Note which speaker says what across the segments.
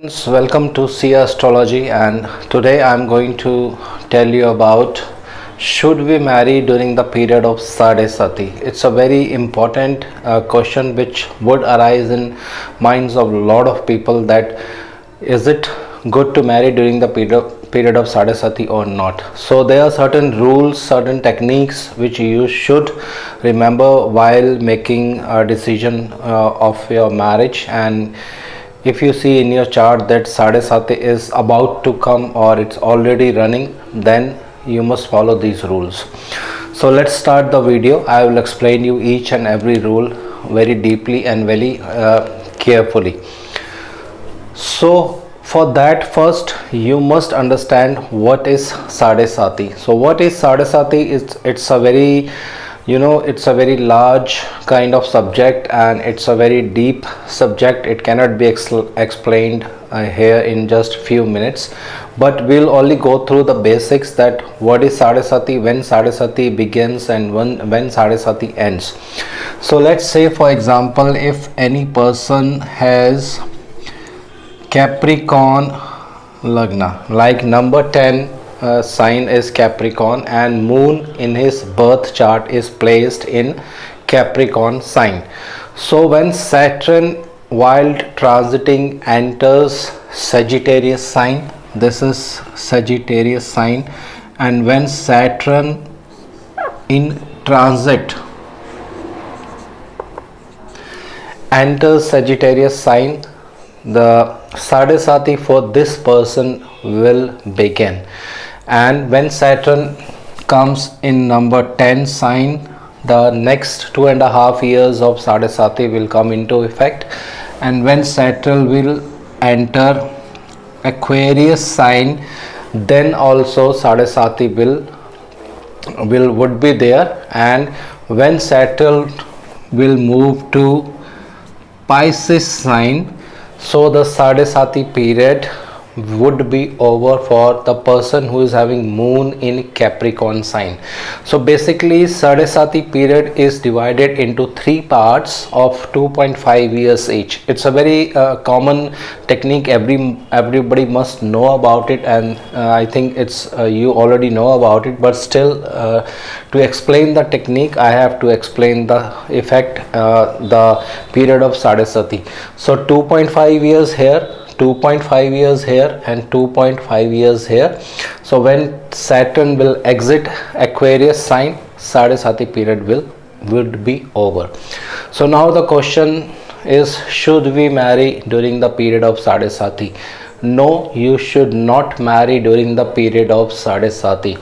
Speaker 1: Welcome to See Astrology, and today I'm going to tell you about should we marry during the period of Sade Sati. It's a very important question which would arise in minds of a lot of people, that is it good to marry during the period of Sade Sati or not. So there are certain rules, certain techniques which you should remember while making a decision of your marriage. And if you see in your chart that Sade Sati is about to come or it's already running, then you must follow these rules. So let's start the video. I will explain you each and every rule very deeply and very carefully. So for that, first you must understand what is Sade Sati. So what is Sade Sati? It's a very, it's a very large kind of subject, and it's a very deep subject. It cannot be explained here in just few minutes, but we'll only go through the basics, that what is Sade Sati, when Sade Sati begins, and when Sade Sati ends. So let's say, for example, if any person has Capricorn Lagna, like number 10 sign is Capricorn, and moon in his birth chart is placed in Capricorn sign. So when Saturn while transiting enters Sagittarius sign, this is Sagittarius sign, and when Saturn in transit enters Sagittarius sign, the Sade Sati for this person will begin. And when Saturn comes in number 10 sign, the next 2.5 years of Sade Sati will come into effect. And when Saturn will enter Aquarius sign, then also Sade Sati would be there. And when Saturn will move to Pisces sign, so the Sade Sati period would be over for the person who is having moon in Capricorn sign. So basically Sade Sati period is divided into 3 parts of 2.5 years each. It's a very common technique. Everybody must know about it, and I think it's you already know about it, but still to explain the technique, I have to explain the effect, the period of Sade Sati. So 2.5 years here, 2.5 years here, and 2.5 years here. So when Saturn will exit Aquarius sign, Sade Sati period would be over. So now the question is, should we marry during the period of Sade Sati? No, you should not marry during the period of Sade Sati,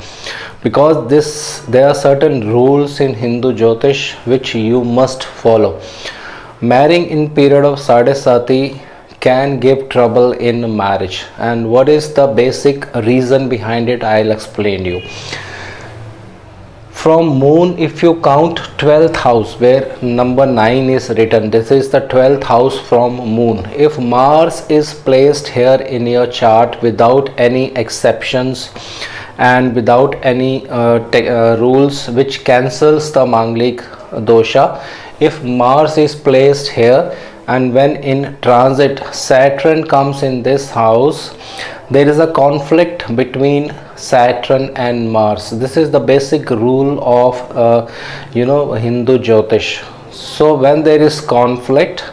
Speaker 1: because there are certain rules in Hindu Jyotish which you must follow. Marrying in period of Sade Sati can give trouble in marriage, and what is the basic reason behind it, I'll explain you. From moon, if you count 12th house where number 9 is written, this is the 12th house from moon. If Mars is placed here in your chart without any exceptions and without any rules which cancels the Manglik dosha, if Mars is placed here and when in transit Saturn comes in this house, there is a conflict between Saturn and Mars. This is the basic rule of Hindu Jyotish. So when there is conflict,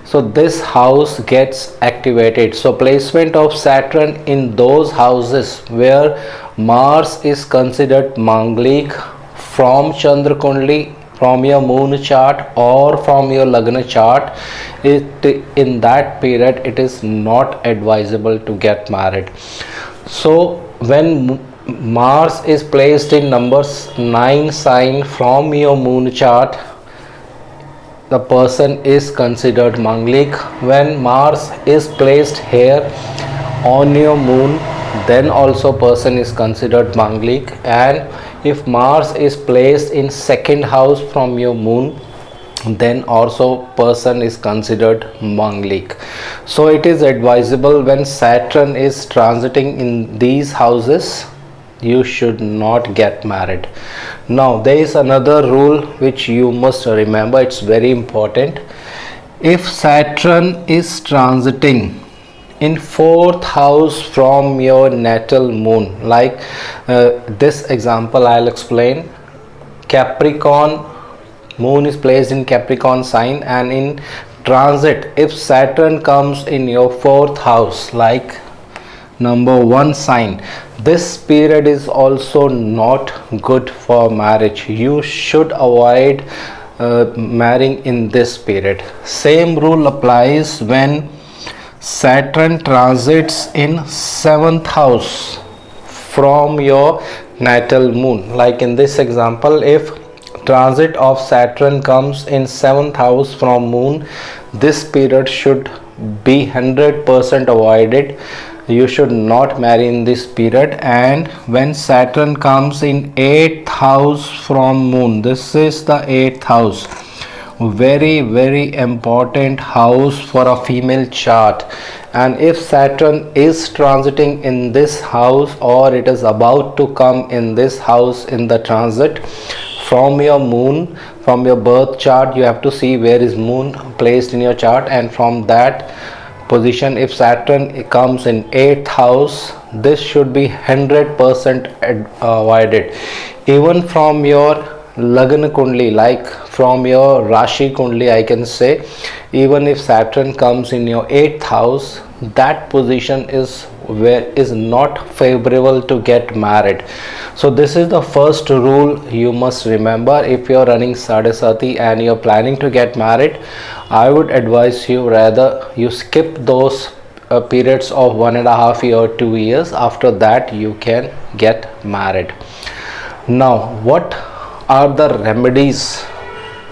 Speaker 1: so this house gets activated. So placement of Saturn in those houses where Mars is considered Manglik from Chandra Kundli, from your moon chart or from your Lagna chart, in that period it is not advisable to get married. So when Mars is placed in numbers 9 sign from your moon chart, the person is considered Manglik. When Mars is placed here on your moon, then also person is considered Manglik. And if Mars is placed in 2nd house from your moon, then also person is considered Manglik. So it is advisable when Saturn is transiting in these houses, you should not get married. Now there is another rule which you must remember, it's very important. If Saturn is transiting in fourth house from your natal moon. Like this example I'll explain. Capricorn, moon is placed in Capricorn sign, and in transit if Saturn comes in your fourth house, like number 1 sign, this period is also not good for marriage. You should avoid marrying in this period. Same rule applies when Saturn transits in 7th house from your natal moon. Like in this example, if transit of Saturn comes in 7th house from moon, this period should be 100% avoided. You should not marry in this period. And when Saturn comes in 8th house from moon, this is the 8th house, very important house for a female chart. And if Saturn is transiting in this house, or it is about to come in this house in the transit from your moon, from your birth chart, you have to see where is moon placed in your chart, and from that position if Saturn comes in 8th house, this should be 100% avoided. Even from your Lagna Kundli, like from your Rashi Kundli, I can say, even if Saturn comes in your 8th house, that position is not favorable to get married. So this is the first rule you must remember. If you are running Sade Sati and you are planning to get married, I would advise you rather you skip those periods of 1.5 years or 2 years. After that you can get married. Now, what are the remedies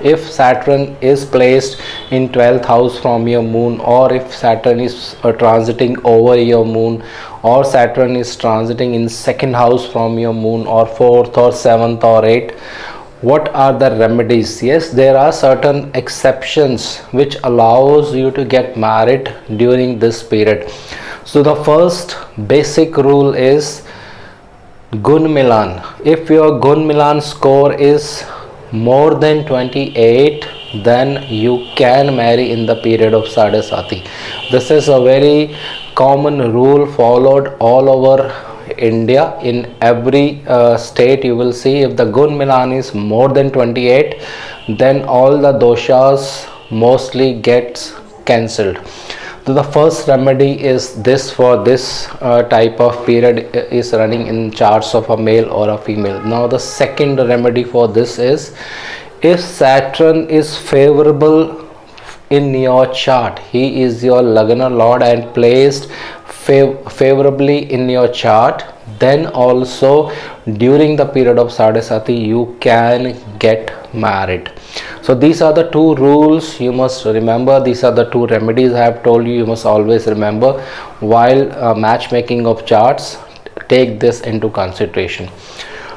Speaker 1: if Saturn is placed in 12th house from your moon, or if Saturn is transiting over your moon, or Saturn is transiting in 2nd house from your moon, or 4th or 7th or 8th? What are the remedies? Yes, there are certain exceptions which allows you to get married during this period. So the first basic rule is Gun Milan. If your Gun Milan score is more than 28, then you can marry in the period of Sade Sati. This is a very common rule followed all over India. In every state you will see, if the Gun Milan is more than 28, then all the doshas mostly gets cancelled. So the first remedy is this, for this type of period is running in charts of a male or a female. Now the second remedy for this is, if Saturn is favorable in your chart, he is your Lagna Lord and placed favorably in your chart, then also during the period of Sade Sati you can get married. So these are the two rules you must remember. These are the two remedies I have told you. You must always remember while matchmaking of charts. Take this into consideration.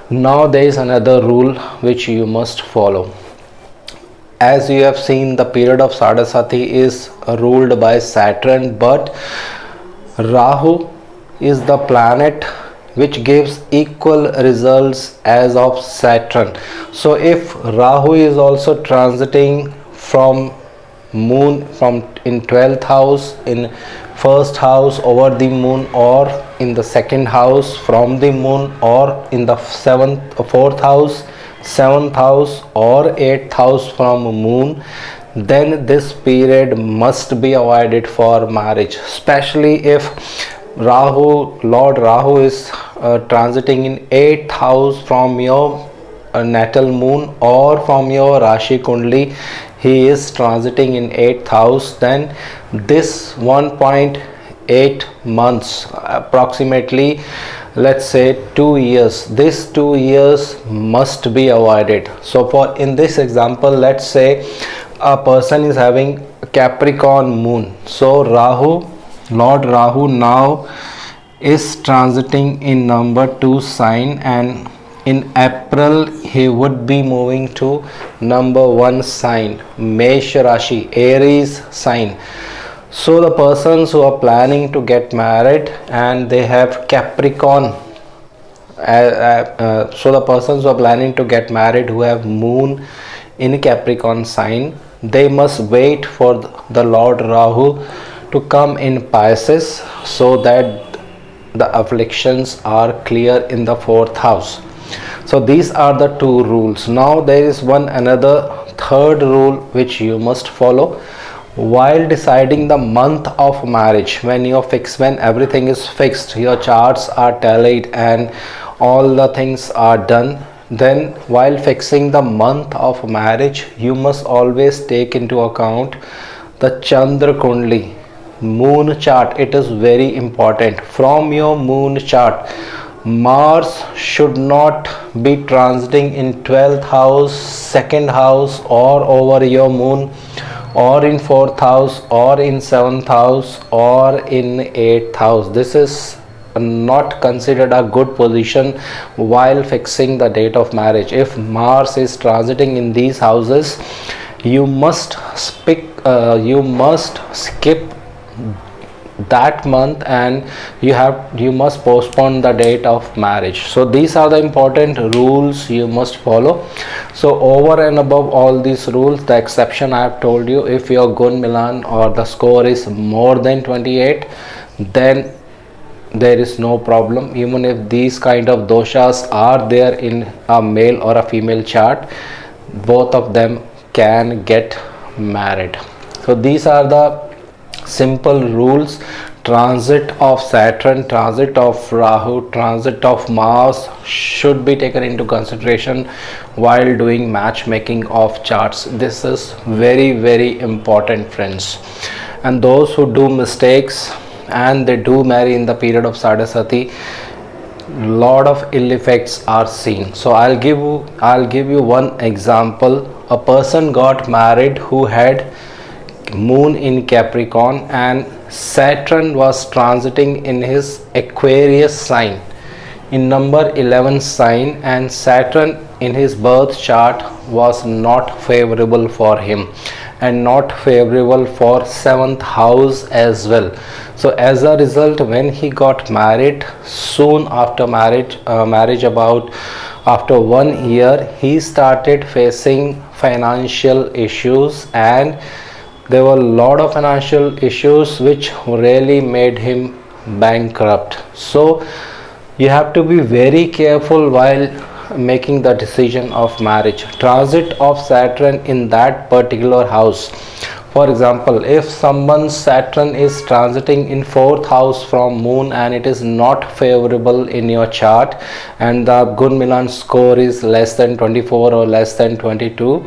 Speaker 1: Now there is another rule which you must follow. As you have seen, the period of Sade Sati is ruled by Saturn, but Rahu is the planet which gives equal results as of Saturn. So if Rahu is also transiting from moon from in 12th house, in 1st house over the moon, or in the 2nd house from the moon, or in the 4th house, 7th house or 8th house from moon, then this period must be avoided for marriage. Especially if Lord Rahu is transiting in 8th house from your natal moon, or from your Rashi Kundli, he is transiting in 8th house, then this 1.8 months, approximately, let's say 2 years, this 2 years must be avoided. So for in this example, let's say a person is having Capricorn moon, so Lord Rahu now is transiting in number 2 sign, and in April he would be moving to number 1 sign, Mesh Rashi, Aries sign. So the persons who are planning to get married and they have Capricorn, so the persons who are planning to get married who have moon in Capricorn sign, they must wait for the Lord Rahu to come in Pisces, so that the afflictions are clear in the fourth house. So these are the two rules. Now there is one another third rule which you must follow while deciding the month of marriage. When everything is fixed, your charts are tallied and all the things are done, then while fixing the month of marriage, you must always take into account the Chandra Kundli, moon chart. It is very important. From your moon chart, Mars should not be transiting in 12th house, second house, or over your moon, or in 4th house, or in 7th house, or in 8th house. This is not considered a good position while fixing the date of marriage. If Mars is transiting in these houses, you must skip that month, and you must postpone the date of marriage. So these are the important rules you must follow. So over and above all these rules, the exception I have told you, if your Gun Milan or the score is more than 28, then there is no problem. Even if these kind of doshas are there in a male or a female chart, both of them can get married. So these are the simple rules. Transit of Saturn, transit of Rahu, transit of Mars should be taken into consideration while doing matchmaking of charts. This is very important, friends. And those who do mistakes and they do marry in the period of Sade Sati, lot of ill effects are seen. So I'll give you one example. A person got married who had moon in Capricorn and Saturn was transiting in his Aquarius sign, in number 11 sign, and Saturn in his birth chart was not favorable for him and not favorable for 7th house as well. So as a result, when he got married, soon after marriage, about after 1 year, he started facing financial issues, and there were a lot of financial issues which really made him bankrupt. So you have to be very careful while making the decision of marriage. Transit of Saturn in that particular house. For example, if someone's Saturn is transiting in 4th house from moon and it is not favorable in your chart, and the Gun Milan score is less than 24 or less than 22,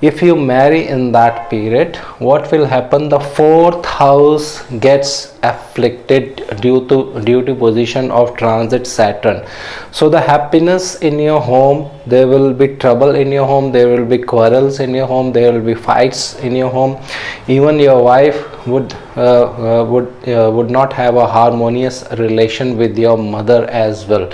Speaker 1: if you marry in that period, what will happen? The 4th house gets afflicted due to position of transit Saturn. So the happiness in your home, there will be trouble in your home, there will be quarrels in your home, there will be fights in your home. Even your wife would not have a harmonious relation with your mother as well.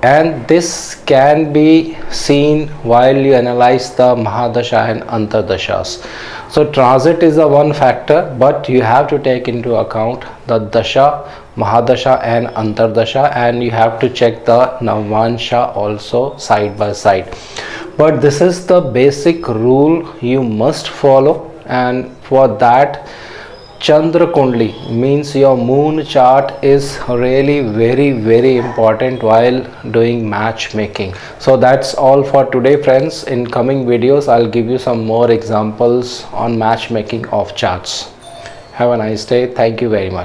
Speaker 1: And this can be seen while you analyze the Mahadasha and Antardashas. So transit is a one factor, but you have to take into account the Dasha, Mahadasha and Antardasha, and you have to check the Navansha also side by side. But this is the basic rule you must follow, and for that, Chandra Kundli means your moon chart is really very important while doing matchmaking. So that's all for today, friends. In coming videos, I'll give you some more examples on matchmaking of charts. Have a nice day. Thank you very much.